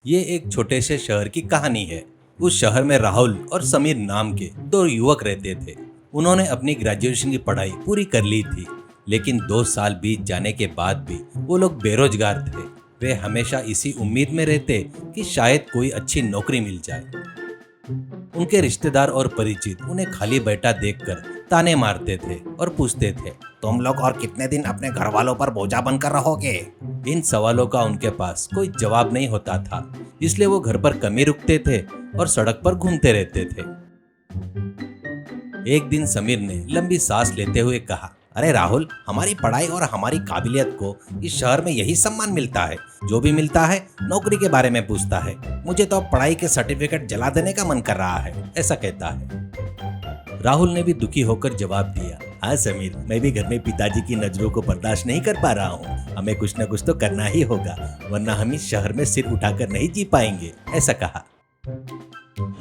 ये एक छोटे से शहर की कहानी है। उस शहर में राहुल और समीर नाम के दो युवक रहते थे। उन्होंने अपनी ग्रेजुएशन की पढ़ाई पूरी कर ली थी, लेकिन 2 साल बीत जाने के बाद भी वो लोग बेरोजगार थे। वे हमेशा इसी उम्मीद में रहते कि शायद कोई अच्छी नौकरी मिल जाए। उनके रिश्तेदार और परिचित उन्हें खाली बैठा देखकर ताने मारते थे और पूछते थे, तुम लोग और कितने दिन अपने घर वालों पर बोझा बनकर रहोगे? इन सवालों का उनके पास कोई जवाब नहीं होता था, इसलिए वो घर पर कम ही रुकते थे और सड़क पर घूमते रहते थे। एक दिन समीर ने लंबी सांस लेते हुए कहा, अरे राहुल, हमारी पढ़ाई और हमारी काबिलियत को इस शहर में यही सम्मान मिलता है। जो भी मिलता है नौकरी के बारे में पूछता है। मुझे तो अब पढ़ाई के सर्टिफिकेट जला देने का मन कर रहा है, ऐसा कहता है। राहुल ने भी दुखी होकर जवाब दिया, हाँ समीर, मैं भी घर में पिताजी की नजरों को बर्दाश्त नहीं कर पा रहा हूँ। हमें कुछ न कुछ तो करना ही होगा, वरना हम इस शहर में सिर उठाकर नहीं जी पाएंगे, ऐसा कहा।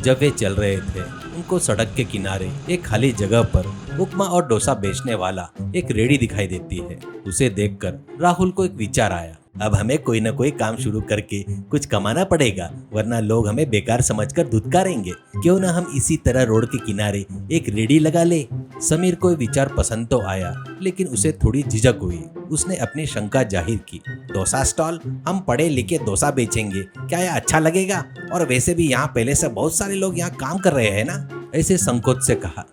जब वे चल रहे थे, उनको सड़क के किनारे एक खाली जगह पर उपमा और डोसा बेचने वाला एक रेड़ी दिखाई देती है। उसे देखकर राहुल को एक विचार आया, अब हमें कोई न कोई काम शुरू करके कुछ कमाना पड़ेगा, वरना लोग हमें बेकार समझकर धुतकारेंगे। क्यों न हम इसी तरह रोड के किनारे एक रेड़ी लगा ले। समीर को विचार पसंद तो आया, लेकिन उसे थोड़ी झिझक हुई। उसने अपनी शंका जाहिर की, डोसा स्टॉल? हम पढ़े लिखे डोसा बेचेंगे, क्या यह अच्छा लगेगा? और वैसे भी यहाँ पहले से बहुत सारे लोग यहाँ काम कर रहे हैं ना, ऐसे संकोच से कहा।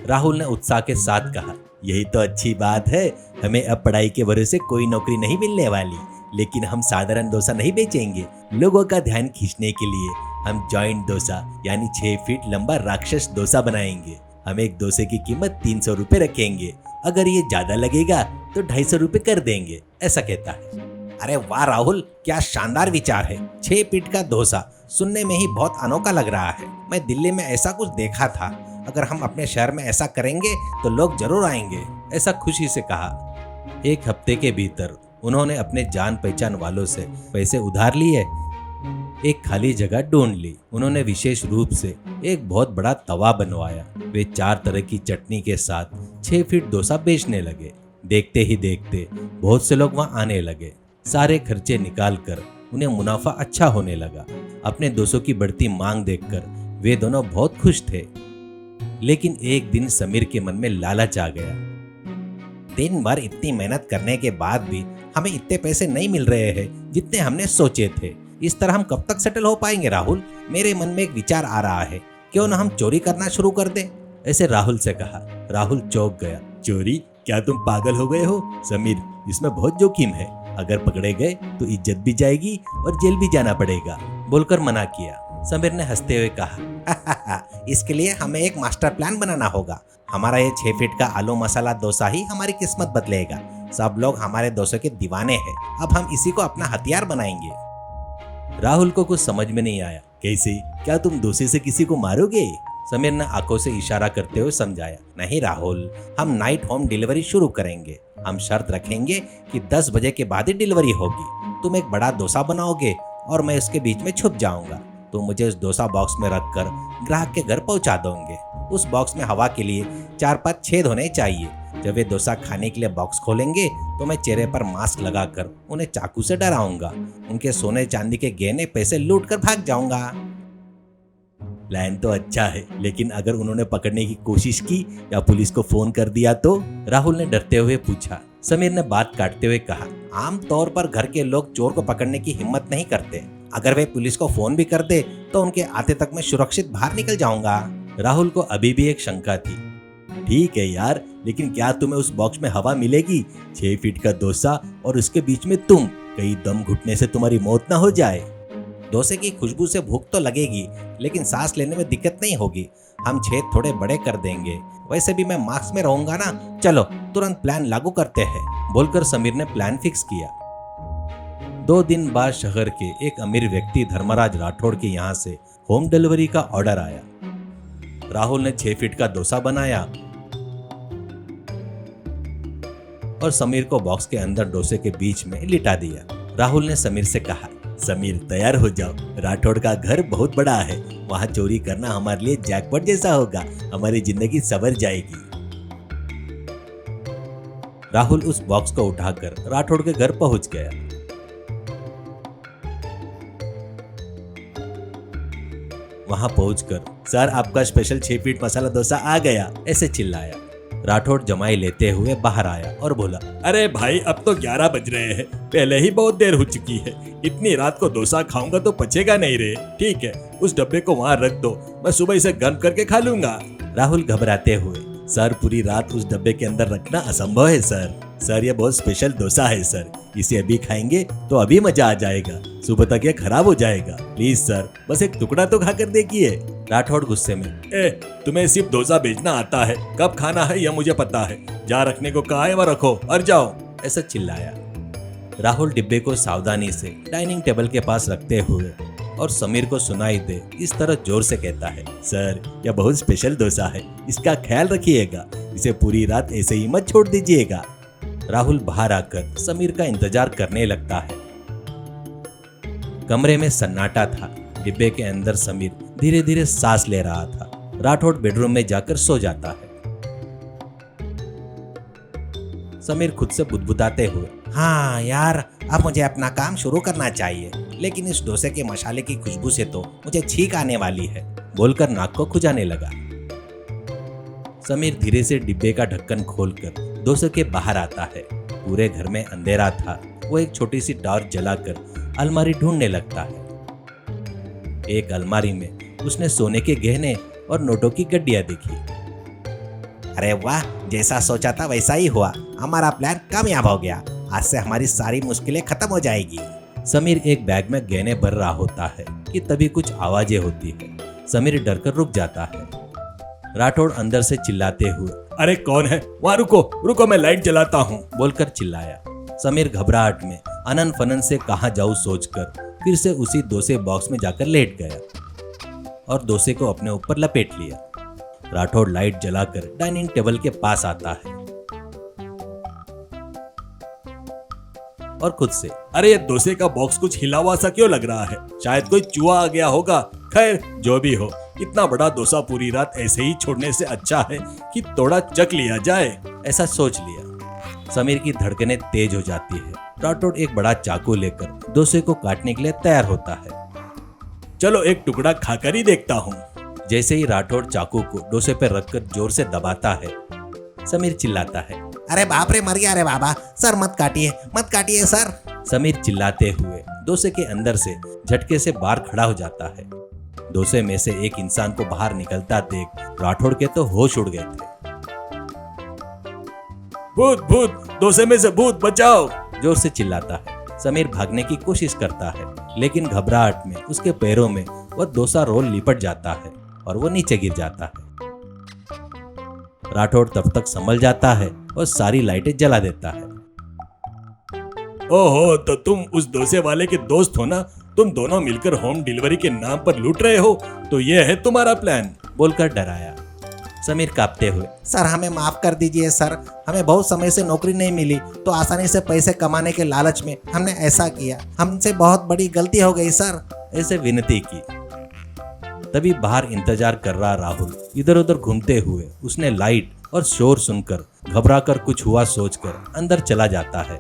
राहुल ने उत्साह के साथ कहा, यही तो अच्छी बात है। हमें अब पढ़ाई के भरोसे कोई नौकरी नहीं मिलने वाली, लेकिन हम साधारण डोसा नहीं बेचेंगे। लोगों का ध्यान खींचने के लिए हम जॉइंट डोसा यानी 6 फीट लंबा राक्षस डोसा बनाएंगे। हम एक डोसे की कीमत 300 रुपए रखेंगे। अगर ये ज्यादा लगेगा तो 250 रुपए कर देंगे, ऐसा कहता है। अरे वाह राहुल, क्या शानदार विचार है। 6 फीट का डोसा सुनने में ही बहुत अनोखा लग रहा है। मैं दिल्ली में ऐसा कुछ देखा था। अगर हम अपने शहर में ऐसा करेंगे तो लोग जरूर आएंगे, ऐसा खुशी से कहा। एक हफ्ते के भीतर उन्होंने अपने जान पहचान वालों से पैसे उधार लिए, एक खाली जगह ढूंढ ली। उन्होंने विशेष रूप से एक बहुत बड़ा तवा बनवाया। वे 4 तरह की चटनी के साथ 6 फीट डोसा बेचने लगे। देखते ही देखते बहुत से लोग वहां आने लगे। सारे खर्चे निकालकर उन्हें मुनाफा अच्छा होने लगा। अपने डोसों की बढ़ती मांग देखकर वे दोनों बहुत खुश थे। लेकिन एक दिन समीर के मन में लालच आ गया। दिन भर इतनी मेहनत करने के बाद भी हमें इतने पैसे नहीं मिल रहे हैं जितने हमने सोचे थे। इस तरह हम कब तक सेटल हो पाएंगे राहुल? मेरे मन में एक विचार आ रहा है, क्यों ना हम चोरी करना शुरू कर दें, ऐसे राहुल से कहा। राहुल चौंक गया, चोरी? क्या तुम पागल हो गए हो समीर? इसमें बहुत जोखिम है। अगर पकड़े गए तो इज्जत भी जाएगी और जेल भी जाना पड़ेगा, बोलकर मना किया। समीर ने हंसते हुए कहा, इसके लिए हमें एक मास्टर प्लान बनाना होगा। हमारा ये 6 फीट का आलू मसाला डोसा ही हमारी किस्मत बदलेगा। सब लोग हमारे डोसे के दीवाने हैं। अब हम इसी को अपना हथियार बनाएंगे। राहुल को कुछ समझ में नहीं आया। कैसे? क्या तुम डोसे से किसी को मारोगे? समीर ने आंखों से इशारा करते हुए समझाया। नहीं राहुल, हम नाइट होम डिलीवरी शुरू करेंगे। हम शर्त रखेंगे कि 10 बजे के बाद ही डिलीवरी होगी। तुम एक बड़ा डोसा बनाओगे और मैं उसके बीच में छुप जाऊंगा। तो मुझे उस डोसा बॉक्स में रखकर ग्राहक के घर पहुंचा दोगे। उस बॉक्स में हवा के लिए 4-5 छेद होने चाहिए। जब वे डोसा खाने के लिए बॉक्स खोलेंगे तो मैं चेहरे पर मास्क लगाकर उन्हें चाकू से डराऊंगा। उनके सोने चांदी के गहने पैसे लूट कर भाग जाऊंगा। प्लान तो अच्छा है, लेकिन अगर उन्होंने पकड़ने की कोशिश की या पुलिस को फोन कर दिया तो? राहुल ने डरते हुए पूछा। समीर ने बात काटते हुए कहा, आमतौर पर घर के लोग चोर को पकड़ने की हिम्मत नहीं करते। अगर वे पुलिस को फोन भी कर दे तो उनके आते तक मैं सुरक्षित बाहर निकल जाऊंगा। राहुल को अभी भी एक शंका थी। ठीक है यार, लेकिन क्या तुम्हें उस बॉक्स में हवा मिलेगी? 6 फीट का डोसा और उसके बीच में तुम, कहीं दम घुटने से तुम्हारी मौत ना हो जाए। डोसे की खुशबू से भूख तो लगेगी, लेकिन सांस लेने में दिक्कत नहीं होगी। हम छेद थोड़े बड़े कर देंगे। वैसे भी मैं मास्क में रहूंगा ना। चलो तुरंत प्लान लागू करते हैं, बोलकर समीर ने प्लान फिक्स किया। 2 दिन बाद शहर के एक अमीर व्यक्ति धर्मराज राठौड़ के यहाँ से होम डिलीवरी का ऑर्डर आया। राहुल ने 6 फीट का डोसा बनाया और समीर को बॉक्स के अंदर डोसे के बीच में लिटा दिया। राहुल ने समीर से कहा, समीर तैयार हो जाओ। राठौड़ का घर बहुत बड़ा है, वहाँ चोरी करना हमारे लिए जैकपॉट जैसा होगा। हमारी जिंदगी संवर जाएगी। राहुल उस बॉक्स को उठाकर राठौड़ के घर पहुंच गया। वहां पहुंचकर सर आपका स्पेशल 6 फीट मसाला डोसा आ गया ऐसे चिल्लाया। राठौड़ जमाई लेते हुए बाहर आया और बोला, अरे भाई अब तो 11 बज रहे हैं, पहले ही बहुत देर हो चुकी है। इतनी रात को डोसा खाऊंगा तो पचेगा नहीं रे। ठीक है, उस डब्बे को वहाँ रख दो, मैं सुबह इसे गर्म करके खा लूंगा। राहुल घबराते हुए, सर पूरी रात उस डब्बे के अंदर रखना असंभव है सर ये बहुत स्पेशल डोसा है सर, इसे अभी खाएंगे तो अभी मजा आ जाएगा, सुबह तक ये खराब हो जाएगा। प्लीज सर, बस एक टुकड़ा तो खाकर देखिए। राठौड़ गुस्से में, तुम्हें सिर्फ डोसा बेचना आता है, कब खाना है यह मुझे पता है। जहाँ रखने को कहा है वहाँ रखो और जाओ, ऐसा चिल्लाया। राहुल डिब्बे को सावधानी से डाइनिंग टेबल के पास रखते हुए और समीर को सुनाई दे इस तरह जोर से कहता है, सर यह बहुत स्पेशल डोसा है, इसका ख्याल रखिएगा, इसे पूरी रात ऐसे ही मत छोड़ दीजिएगा। राहुल बाहर आकर समीर का इंतजार करने लगता है। कमरे में सन्नाटा था। डिब्बे के अंदर समीर धीरे धीरे सांस ले रहा था। राठौड़ बेडरूम में जाकर सो जाता है। समीर खुद से बुदबुदाते हुए, हाँ यार, अब मुझे अपना काम शुरू करना चाहिए, लेकिन इस डोसे के मसाले की खुशबू से तो मुझे छींक आने वाली है, बोलकर नाक को खुजाने लगा। समीर धीरे से डिब्बे का ढक्कन खोलकर डोसे के बाहर आता है। पूरे घर में अंधेरा था। वो एक छोटी सी टॉर्च जलाकर अलमारी ढूंढने लगता है। एक अलमारी में उसने सोने के गहने और नोटों की गड्डियां देखी। अरे वाह, जैसा सोचा था वैसा ही हुआ, हमारा प्लान कामयाब हो गया, आज से हमारी सारी मुश्किलें खत्म हो जाएगी। समीर एक बैग में गहने भर रहा होता है कि तभी कुछ आवाजें होती है। समीर डरकर रुक जाता है। राठौड़ अंदर से चिल्लाते हुए, अरे कौन है वहाँ, रुको मैं लाइट जलाता हूँ, बोलकर चिल्लाया। समीर घबराहट में अनन फनन से कहाँ जाऊँ सोचकर फिर से उसी डोसे बॉक्स में जाकर लेट गया और डोसे को अपने ऊपर लपेट लिया। राठौड़ लाइट जलाकर डाइनिंग टेबल के पास आता है और खुद से, अरे ये डोसे का बॉक्स कुछ हिला हुआ सा क्यों लग रहा है, शायद कोई चूहा आ गया होगा। खैर जो भी हो, इतना बड़ा डोसा पूरी रात ऐसे ही छोड़ने से अच्छा है कि थोड़ा चख लिया जाए, ऐसा सोच लिया। समीर की धड़कनें तेज हो जाती है। राठौड़ एक बड़ा चाकू लेकर डोसे को काटने के लिए तैयार होता है। चलो एक टुकड़ा खाकर ही देखता हूँ। जैसे ही राठौड़ चाकू को डोसे पर रखकर जोर से दबाता है, समीर चिल्लाता है, अरे बाप रे, मर गया रे बाबा, सर मत काटिए सर। समीर चिल्लाते हुए डोसे के अंदर से झटके से बाहर खड़ा हो जाता है। डोसे में से एक इंसान को बाहर निकलता देख राठौड़ के तो होश उड़ गए थे। भूत, डोसे में से भूत, बचाओ, जोर से चिल्लाता है। समीर भागने की कोशिश करता है, लेकिन घबराहट में उसके पैरों में वह डोसा रोल लिपट जाता है और वो नीचे गिर जाता है। राठौड़ तब तक संभल जाता है और सारी लाइटें जला देता है। ओहो, तो तुम उस डोसे वाले के दोस्त हो ना, तुम दोनों मिलकर होम डिलीवरी के नाम पर लूट रहे हो, तो ये है तुम्हारा प्लान, बोलकर डराया। समीर कांपते हुए, सर हमें माफ कर दीजिए सर, हमें बहुत समय से नौकरी नहीं मिली तो आसानी से पैसे कमाने के लालच में हमने ऐसा किया, हमसे बहुत बड़ी गलती हो गई सर, ऐसे विनती की। तभी बाहर इंतजार कर रहा राहुल इधर उधर घूमते हुए उसने लाइट और शोर सुनकर घबराकर कुछ हुआ सोचकर अंदर चला जाता है।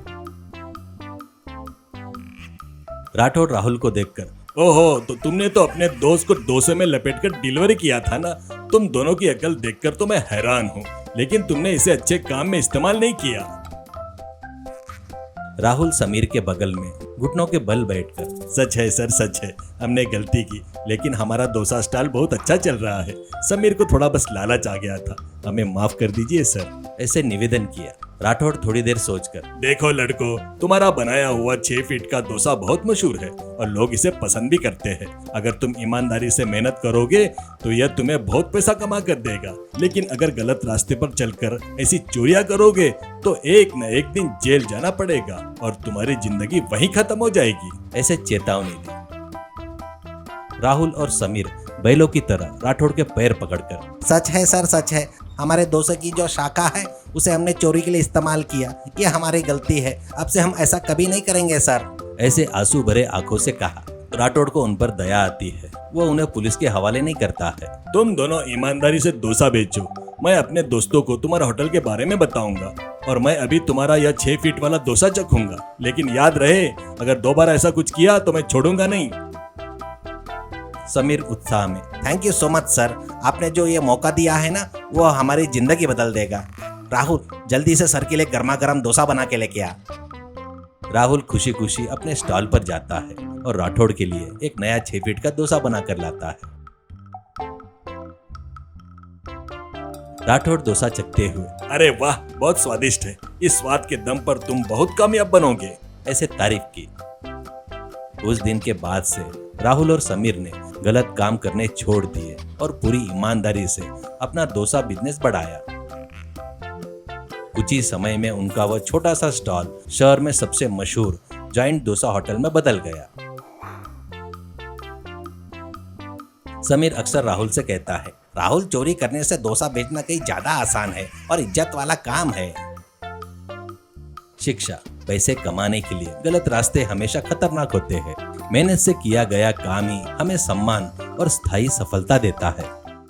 राठौड़ राहुल को देखकर, ओहो, तो तुमने तो अपने दोस्त को डोसे में लपेटकर डिलीवरी किया था ना। तुम दोनों की अकल देखकर तो मैं हैरान हूँ, लेकिन तुमने इसे अच्छे काम में इस्तेमाल नहीं किया। राहुल समीर के बगल में घुटनों के बल बैठकर, सच है सर, सच है, हमने गलती की, लेकिन हमारा डोसा स्टाइल बहुत अच्छा चल रहा है। समीर को थोड़ा बस लालच आ गया था, हमें माफ कर दीजिए सर, ऐसे निवेदन किया। राठौड़ थोड़ी देर सोचकर, देखो लड़को, तुम्हारा बनाया हुआ 6 फीट का डोसा बहुत मशहूर है और लोग इसे पसंद भी करते हैं। अगर तुम ईमानदारी से मेहनत करोगे तो यह तुम्हें बहुत पैसा कमा कर देगा, लेकिन अगर गलत रास्ते पर चलकर ऐसी चोरियां करोगे तो एक न एक दिन जेल जाना पड़ेगा और तुम्हारी जिंदगी वहीं खत्म हो जाएगी, ऐसे चेतावनी दी। राहुल और समीर बैलों की तरह राठौड़ के पैर पकड़कर, सच है सर, सच है, हमारे डोसे की जो शाखा है उसे हमने चोरी के लिए इस्तेमाल किया, ये हमारी गलती है, अब से हम ऐसा कभी नहीं करेंगे सर, ऐसे आंसू भरे आंखों से कहा। राठौड़ को उन पर दया आती है, वो उन्हें पुलिस के हवाले नहीं करता है। तुम दोनों ईमानदारी से डोसा बेचो, मैं अपने दोस्तों को तुम्हारा होटल के बारे में बताऊंगा और मैं अभी तुम्हारा यह 6 फीट वाला डोसा चखूंगा, लेकिन याद रहे अगर दोबारा ऐसा कुछ किया तो मैं छोड़ूंगा नहीं। समीर उत्साह में, thank you so much sir, आपने जो ये मौका दिया है ना वो हमारी जिंदगी बदल देगा। राहुल जल्दी से सर के लिए गर्मा गर्म डोसा बना के लेके आ। राहुल खुशी खुशी अपने स्टॉल पर जाता है और राठौड़ के लिए एक नया 6 फीट का डोसा बना कर लाता है। राठौड़ डोसा चखते हुए, अरे वाह, बहुत स्वादिष्ट है। इस स्वाद के दम पर तुम बहुत कामयाब बनोगे, ऐसे तारीफ की। उस दिन के बाद से राहुल और समीर ने गलत काम करने छोड़ दिए और पूरी ईमानदारी से अपना डोसा बिजनेस बढ़ाया। कुछ ही समय में उनका वह छोटा सा स्टॉल शहर में सबसे मशहूर जॉइंट डोसा होटल में बदल गया। समीर अक्सर राहुल से कहता है, राहुल चोरी करने से डोसा बेचना कहीं ज्यादा आसान है और इज्जत वाला काम है। शिक्षा, पैसे कमाने के लिए गलत रास्ते हमेशा खतरनाक होते हैं। मेहनत से किया गया काम ही हमें सम्मान और स्थायी सफलता देता है।